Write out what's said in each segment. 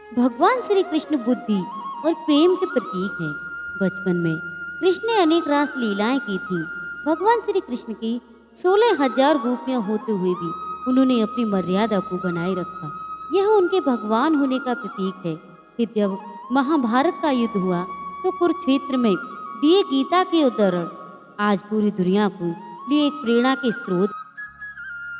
भगवान श्री कृष्ण बुद्धि और प्रेम के प्रतीक हैं। बचपन में कृष्ण ने अनेक रास लीलाएं की थीं। भगवान श्री कृष्ण की 16,000 गोपियां होते हुए भी उन्होंने अपनी मर्यादा को बनाए रखा। यह उनके भगवान होने का प्रतीक है। फिर जब महाभारत का युद्ध हुआ तो कुरुक्षेत्र में दिए गीता के उदाहरण आज पूरी दुनिया को लिए एक प्रेरणा के स्रोत।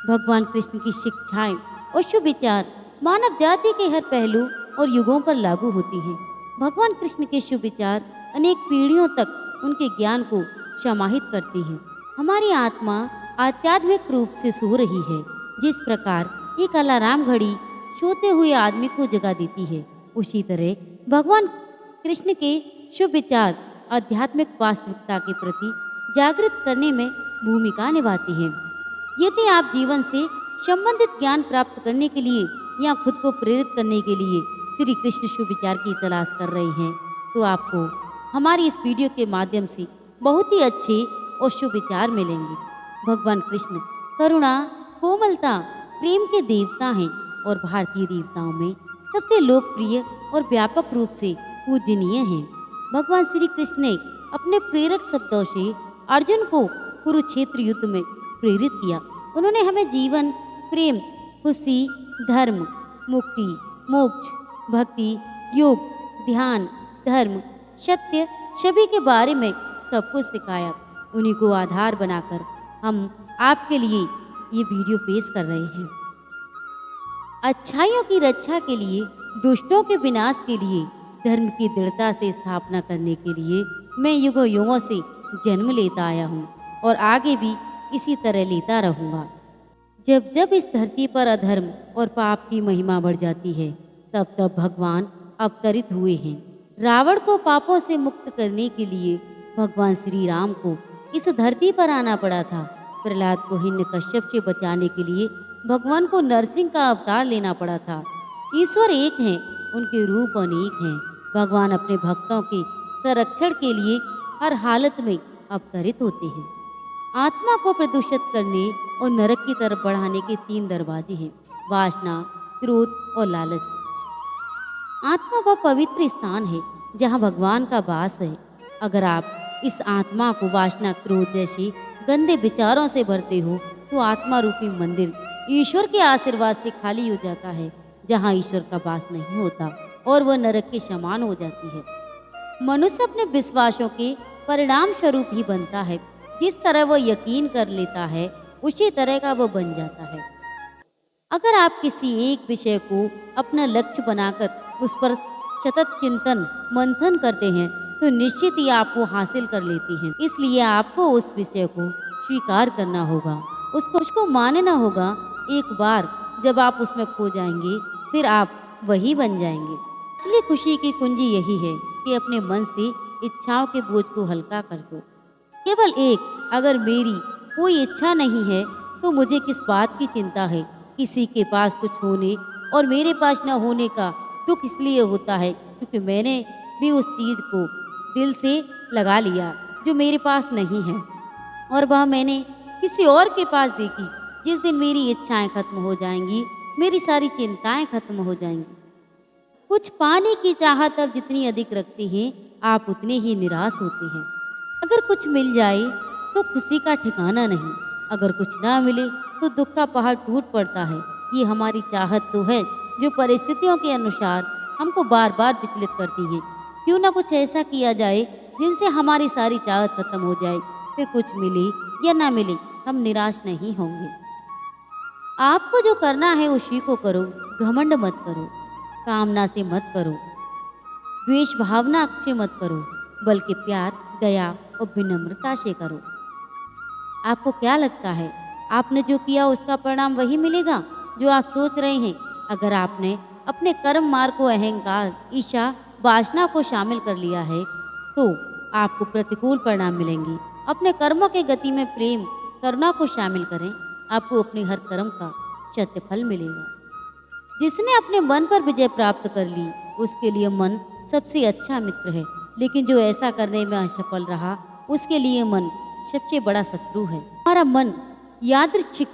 भगवान कृष्ण की शिक्षाएं और शुभ विचार मानव जाति के हर पहलू और युगों पर लागू होती हैं। भगवान कृष्ण के शुभ विचार अनेक पीढ़ियों तक उनके ज्ञान को समाहित करती हैं। हमारी आत्मा आध्यात्मिक रूप से सो रही है। जिस प्रकार एक अलार्म घड़ी सोते हुए आदमी को जगा देती है, उसी तरह भगवान कृष्ण के शुभ विचार आध्यात्मिक वास्तविकता के प्रति जागृत करने में भूमिका निभाती हैं। यदि आप जीवन से संबंधित ज्ञान प्राप्त करने के लिए या खुद को प्रेरित करने के लिए श्री कृष्ण शुभ विचार की तलाश कर रहे हैं, तो आपको हमारी इस वीडियो के माध्यम से बहुत ही अच्छे और शुभ विचार मिलेंगे। भगवान कृष्ण करुणा, कोमलता, प्रेम के देवता हैं और भारतीय देवताओं में सबसे लोकप्रिय और व्यापक रूप से पूजनीय हैं। भगवान श्री कृष्ण ने अपने प्रेरक शब्दों से अर्जुन को कुरुक्षेत्र युद्ध में प्रेरित किया। उन्होंने हमें जीवन, प्रेम, खुशी, धर्म, मुक्ति, मोक्ष, भक्ति, योग, ध्यान, धर्म, सत्य सभी के बारे में सब कुछ सिखाया। उन्हीं को आधार बनाकर हम आपके लिए ये वीडियो पेश कर रहे हैं। अच्छाइयों की रक्षा के लिए, दुष्टों के विनाश के लिए, धर्म की दृढ़ता से स्थापना करने के लिए मैं युगों युगों से जन्म लेता आया हूँ और आगे भी इसी तरह लेता रहूँगा। जब जब इस धरती पर अधर्म और पाप की महिमा बढ़ जाती है, तब तब भगवान अवतरित हुए हैं। रावण को पापों से मुक्त करने के लिए भगवान श्री राम को इस धरती पर आना पड़ा था। प्रहलाद को हिरण्यकश्यप से बचाने के लिए भगवान को नरसिंह का अवतार लेना पड़ा था। ईश्वर एक हैं, उनके रूप अनेक हैं। भगवान अपने भक्तों के संरक्षण के लिए हर हालत में अवतरित होते हैं। आत्मा को प्रदूषित करने और नरक की तरफ बढ़ाने के 3 दरवाजे हैं: वासना, क्रोध और लालच। आत्मा वह पवित्र स्थान है जहाँ भगवान का वास है। अगर आप इस आत्मा को वासना, क्रोध जैसे गंदे विचारों से भरते हो, तो आत्मा रूपी मंदिर ईश्वर के आशीर्वाद से खाली हो जाता है, जहाँ ईश्वर का वास नहीं होता और वह नरक के समान हो जाती है। मनुष्य अपने विश्वासों के परिणाम स्वरूप ही बनता है। जिस तरह वह यकीन कर लेता है, उसी तरह का वह बन जाता है। अगर आप किसी एक विषय को अपना लक्ष्य बनाकर उस पर सतत चिंतन मंथन करते हैं, तो निश्चित ही आप वो हासिल कर लेते हैं। इसलिए आपको उस विषय को स्वीकार करना होगा, उसको मानना होगा। एक बार जब आप उसमें खो जाएंगे, फिर आप वही बन जाएंगे। इसलिए खुशी की कुंजी यही है कि अपने मन से इच्छाओं के बोझ को हल्का कर दो। केवल एक, अगर मेरी कोई इच्छा नहीं है तो मुझे किस बात की चिंता है। किसी के पास कुछ होने और मेरे पास न होने का दुख इसलिए होता है क्योंकि मैंने भी उस चीज़ को दिल से लगा लिया जो मेरे पास नहीं है, और वह मैंने किसी और के पास देखी। जिस दिन मेरी इच्छाएं खत्म हो जाएंगी, मेरी सारी चिंताएं खत्म हो जाएंगी। कुछ पाने की चाहत अब जितनी अधिक रखते हैं, आप उतने ही निराश होते हैं। अगर कुछ मिल जाए तो खुशी का ठिकाना नहीं, अगर कुछ ना मिले तो दुख का पहाड़ टूट पड़ता है। ये हमारी चाहत तो है जो परिस्थितियों के अनुसार हमको बार बार विचलित करती है। क्यों ना कुछ ऐसा किया जाए जिनसे हमारी सारी चाहत खत्म हो जाए, फिर कुछ मिले या ना मिले हम निराश नहीं होंगे। आपको जो करना है उसी को करो, घमंड मत करो, कामना से मत करो, द्वेष भावना से मत करो, बल्कि प्यार, दया और विनम्रता से करो। आपको क्या लगता है, आपने जो किया उसका परिणाम वही मिलेगा जो आप सोच रहे हैं? अगर आपने अपने कर्म मार्ग को अहंकार, ईर्ष्या, वासना को शामिल कर लिया है, तो आपको प्रतिकूल परिणाम मिलेंगे। अपने कर्मों के गति में प्रेम, करुणा को शामिल करें, आपको अपने हर कर्म का सत्य फल मिलेगा। जिसने अपने मन पर विजय प्राप्त कर ली, उसके लिए मन सबसे अच्छा मित्र है, लेकिन जो ऐसा करने में असफल रहा, उसके लिए मन सबसे बड़ा शत्रु है। हमारा मन यादृच्छिक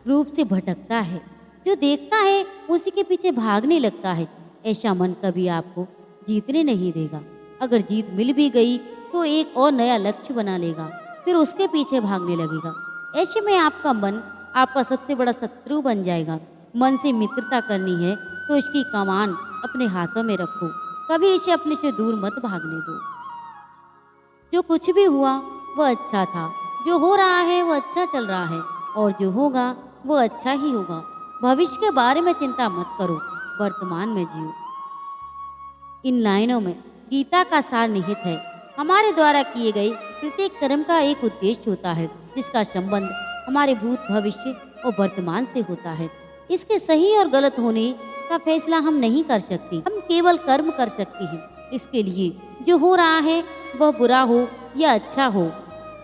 रूप से भटकता है। जो देखता है उसी के पीछे भागने लगता है। ऐसा मन कभी आपको जीतने नहीं देगा। अगर जीत मिल भी गई तो एक और नया लक्ष्य बना लेगा, फिर उसके पीछे भागने लगेगा। ऐसे में आपका मन आपका सबसे बड़ा शत्रु बन जाएगा। मन से मित्रता करनी है तो इसकी कमान अपने हाथों में रखो, कभी इसे अपने से दूर मत भागने दो। जो कुछ भी हुआ वह अच्छा था, जो हो रहा है वह अच्छा चल रहा है, और जो होगा वह अच्छा ही होगा। भविष्य के बारे में चिंता मत करो, वर्तमान में जियो। इन लाइनों में गीता का सार निहित है। हमारे द्वारा किए गए प्रत्येक कर्म का एक उद्देश्य होता है, जिसका संबंध हमारे भूत, भविष्य और वर्तमान से होता है। इसके सही और गलत होने का फैसला हम नहीं कर सकते, हम केवल कर्म कर सकते हैं। इसके लिए जो हो रहा है वह बुरा हो या अच्छा हो,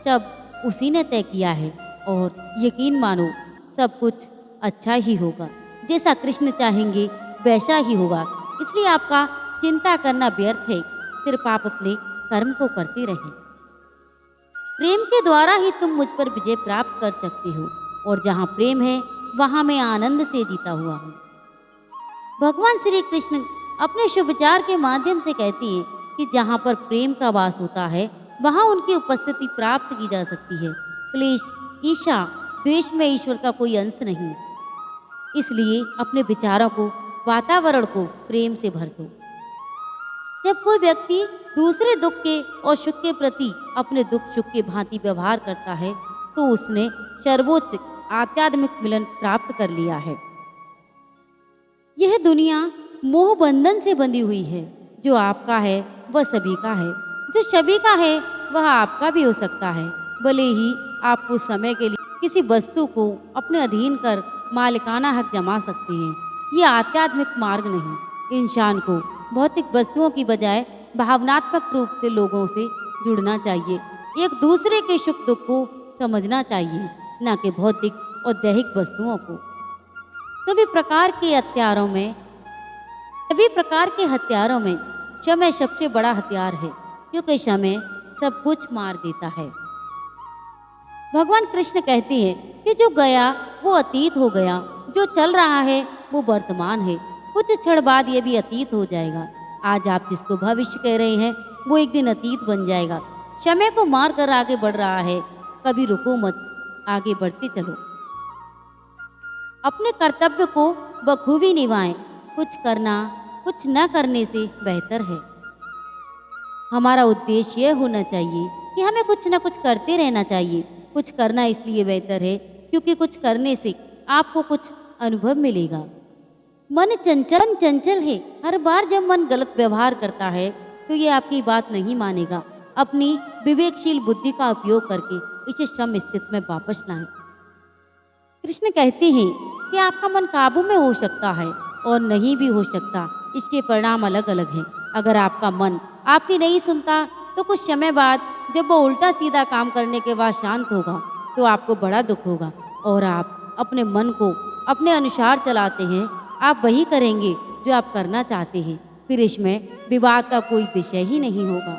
सब उसी ने तय किया है, और यकीन मानो सब कुछ अच्छा ही होगा। जैसा कृष्ण चाहेंगे वैसा ही होगा। इसलिए आपका चिंता करना व्यर्थ है, सिर्फ आप अपने कर्म को करते रहें। प्रेम के द्वारा ही तुम मुझ पर विजय प्राप्त कर सकते हो, और जहाँ प्रेम है वहाँ मैं आनंद से जीता हुआ हूँ। भगवान श्री कृष्ण अपने शुभचार के माध्यम से कहते हैं कि जहाँ पर प्रेम का वास होता है वहाँ उनकी उपस्थिति प्राप्त की जा सकती है। क्लेश, ईर्ष्या, द्वेष में ईश्वर का कोई अंश नहीं। इसलिए अपने विचारों को, वातावरण को प्रेम से भर दो। जब कोई व्यक्ति दूसरे दुख के और सुख के प्रति अपने दुख सुख के भांति व्यवहार करता है तो उसने सर्वोच्च आध्यात्मिक मिलन प्राप्त कर लिया है। यह दुनिया मोह बंधन से बंधी हुई है। जो आपका है वह सभी का है, जो सभी का है वह आपका भी हो सकता है। भले ही आप कुछ समय के लिए किसी वस्तु को अपने अधीन कर मालिकाना हक जमा सकते हैं, यह आध्यात्मिक मार्ग नहीं। इंसान को भौतिक वस्तुओं की बजाय भावनात्मक रूप से लोगों से जुड़ना चाहिए, एक दूसरे के सुख दुख को समझना चाहिए, न कि भौतिक और दैहिक वस्तुओं को। सभी प्रकार के हथियारों में समय सबसे बड़ा हथियार है, क्योंकि समय सब कुछ मार देता है। भगवान कृष्ण कहते हैं कि जो गया वो अतीत हो गया, जो चल रहा है वो वर्तमान है, कुछ क्षण बाद ये भी अतीत हो जाएगा। आज आप जिसको भविष्य कह रहे हैं वो एक दिन अतीत बन जाएगा। समय को मार कर आगे बढ़ रहा है, कभी रुको मत, आगे बढ़ते चलो। अपने कर्तव्य को बखूबी निभाएं। कुछ करना कुछ न करने से बेहतर है। हमारा उद्देश्य यह होना चाहिए कि हमें कुछ न कुछ करते रहना चाहिए। कुछ करना इसलिए बेहतर है क्योंकि कुछ करने से आपको कुछ अनुभव मिलेगा। मन चंचल है। हर बार जब मन गलत व्यवहार करता है तो ये आपकी बात नहीं मानेगा। अपनी विवेकशील बुद्धि का उपयोग करके इसे सम स्थिति में वापस लाएं। कृष्ण कहते हैं कि आपका मन काबू में हो सकता है और नहीं भी हो सकता, इसके परिणाम अलग अलग हैं। अगर आपका मन आपकी नहीं सुनता तो कुछ समय बाद जब वो उल्टा सीधा काम करने के बाद शांत होगा तो आपको बड़ा दुख होगा। और आप अपने मन को अपने अनुसार चलाते हैं, आप वही करेंगे जो आप करना चाहते हैं, फिर इसमें विवाद का कोई विषय ही नहीं होगा।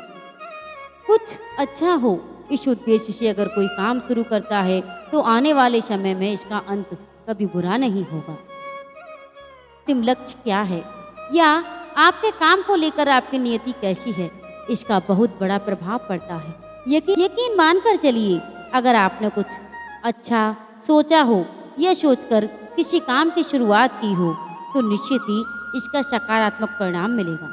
कुछ अच्छा हो, इस उद्देश्य से अगर कोई काम शुरू करता है तो आने वाले समय में इसका अंत कभी बुरा नहीं होगा। अंतिम लक्ष्य क्या है या आपके काम को लेकर आपकी नियति कैसी है, इसका बहुत बड़ा प्रभाव पड़ता है। यकीन मानकर चलिए, अगर आपने कुछ अच्छा सोचा हो या सोचकर किसी काम की शुरुआत की हो तो निश्चित ही इसका सकारात्मक परिणाम मिलेगा।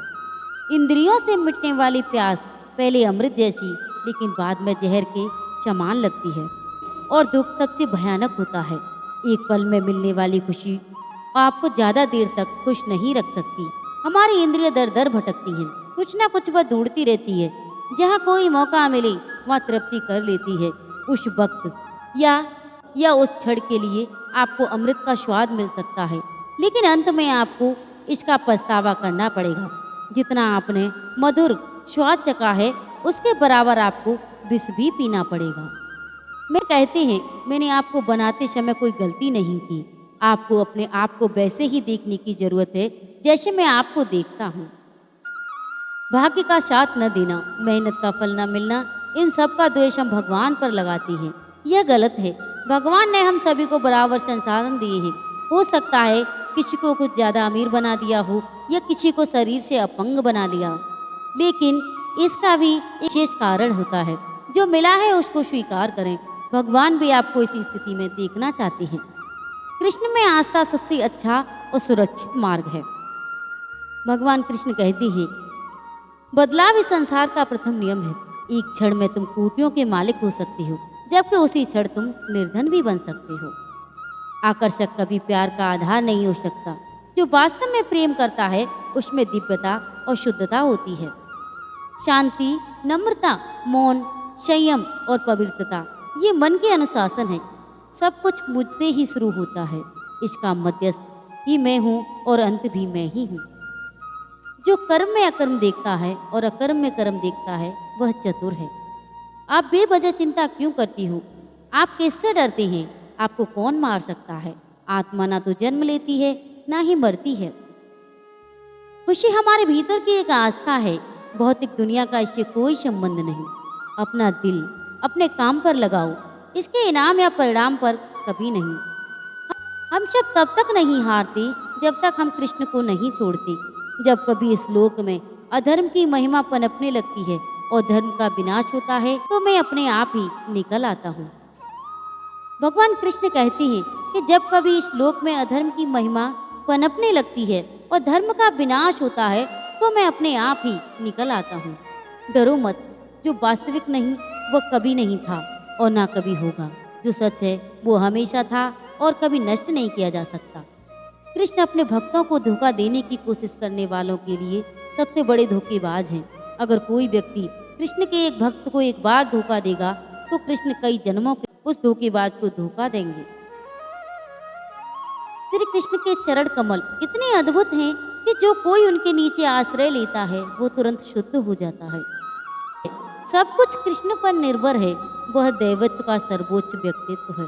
इंद्रियों से मिटने वाली प्यास पहले अमृत जैसी लेकिन बाद में जहर के समान लगती है, और दुख सबसे भयानक होता है। एक पल में मिलने वाली खुशी आपको ज़्यादा देर तक खुश नहीं रख सकती। हमारी इंद्रिय दर दर भटकती हैं, कुछ ना कुछ वह ढूंढती रहती है। जहाँ कोई मौका मिले वहाँ तृप्ति कर लेती है। उस वक्त या उस क्षण के लिए आपको अमृत का स्वाद मिल सकता है, लेकिन अंत में आपको इसका पछतावा करना पड़ेगा। जितना आपने मधुर स्वाद चखा है उसके बराबर आपको विष भी पीना पड़ेगा। मैं कहते हैं मैंने आपको बनाते समय कोई गलती नहीं की। आपको अपने आप को वैसे ही देखने की जरूरत है जैसे मैं आपको देखता हूँ। भाग्य का साथ न देना, मेहनत का फल न मिलना, इन सब का द्वेष हम भगवान पर लगाते हैं। यह गलत है। भगवान ने हम सभी को बराबर संसाधन दिए हैं। हो सकता है किसी को कुछ ज़्यादा अमीर बना दिया हो या किसी को शरीर से अपंग बना लिया, लेकिन इसका भी एक विशेष कारण होता है। जो मिला है उसको स्वीकार करें। भगवान भी आपको इसी स्थिति में देखना चाहते हैं। कृष्ण में आस्था सबसे अच्छा और सुरक्षित मार्ग है। भगवान कृष्ण कहते हैं, बदलाव इस संसार का प्रथम नियम है। एक क्षण में तुम कोटियों के मालिक हो सकते हो, जबकि उसी क्षण तुम निर्धन भी बन सकते हो। आकर्षक कभी प्यार का आधार नहीं हो सकता। जो वास्तव में प्रेम करता है उसमें दिव्यता और शुद्धता होती है। शांति, नम्रता, मौन, संयम और पवित्रता, ये मन के अनुशासन है। सब कुछ मुझसे ही शुरू होता है। इसका मध्यस्थ ही मैं हूँ और अंत भी मैं ही हूँ। जो कर्म में अकर्म देखता है और अकर्म में कर्म देखता है वह चतुर है। आप बेवजह चिंता क्यों करती हो? आप किससे डरते हैं? आपको कौन मार सकता है? आत्मा ना तो जन्म लेती है ना ही मरती है। खुशी हमारे भीतर की एक आस्था है। भौतिक दुनिया का इससे कोई संबंध नहीं। अपना दिल अपने काम पर लगाओ, इसके इनाम या परिणाम पर कभी नहीं। हम सब तब तक नहीं हारते जब तक हम कृष्ण को नहीं छोड़ते। जब कभी इस लोक में अधर्म की महिमा पनपने लगती है और धर्म का विनाश होता है, तो मैं अपने आप ही निकल आता हूँ। भगवान कृष्ण कहते हैं कि जब कभी इस लोक में अधर्म की महिमा पनपने लगती है और धर्म का विनाश होता है, तो मैं अपने आप ही निकल आता हूँ। डरो मत। जो वास्तविक नहीं वह कभी नहीं था और ना कभी होगा। जो सच है वो हमेशा था और कभी नष्ट नहीं किया जा सकता। कृष्ण अपने भक्तों को धोखा देने की कोशिश करने वालों के लिए सबसे बड़े धोखेबाज हैं। अगर कोई व्यक्ति कृष्ण के एक भक्त को एक बार धोखा देगा, तो कृष्ण कई जन्मों के उस धोखेबाज को धोखा देंगे। श्री कृष्ण के चरण कमल इतने अद्भुत हैं कि जो कोई उनके नीचे आश्रय लेता है वो तुरंत शुद्ध हो जाता है। सब कुछ कृष्ण पर निर्भर है। वह दैवत्व का सर्वोच्च व्यक्तित्व है।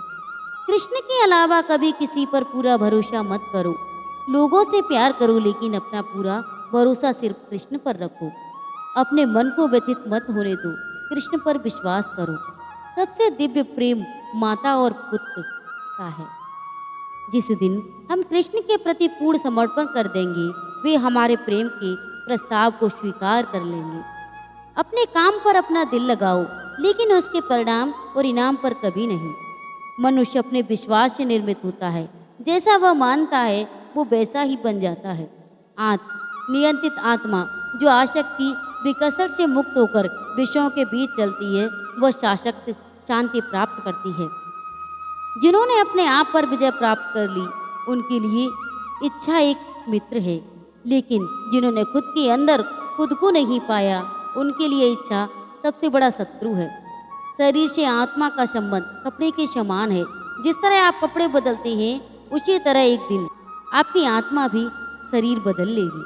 कृष्ण के अलावा कभी किसी पर पूरा भरोसा मत करो। लोगों से प्यार करो, लेकिन अपना पूरा भरोसा सिर्फ कृष्ण पर रखो। अपने मन को व्यथित मत होने दो। कृष्ण पर विश्वास करो। सबसे दिव्य प्रेम माता और पुत्र का है। जिस दिन हम कृष्ण के प्रति पूर्ण समर्पण कर देंगे, वे हमारे प्रेम के प्रस्ताव को स्वीकार कर लेंगे। अपने काम पर अपना दिल लगाओ, लेकिन उसके परिणाम और इनाम पर कभी नहीं। मनुष्य अपने विश्वास से निर्मित होता है। जैसा वह मानता है वो वैसा ही बन जाता है। नियंत्रित आत्मा जो आसक्ति विकसर से मुक्त होकर विषयों के बीच चलती है, वह शाश्वत शांति प्राप्त करती है। जिन्होंने अपने आप पर विजय प्राप्त कर ली, उनके लिए इच्छा एक मित्र है, लेकिन जिन्होंने खुद के अंदर खुद को नहीं पाया, उनके लिए इच्छा सबसे बड़ा शत्रु है। शरीर से आत्मा का संबंध कपड़े के समान है। जिस तरह आप कपड़े बदलते हैं, उसी तरह एक दिन आपकी आत्मा भी शरीर बदल लेगी।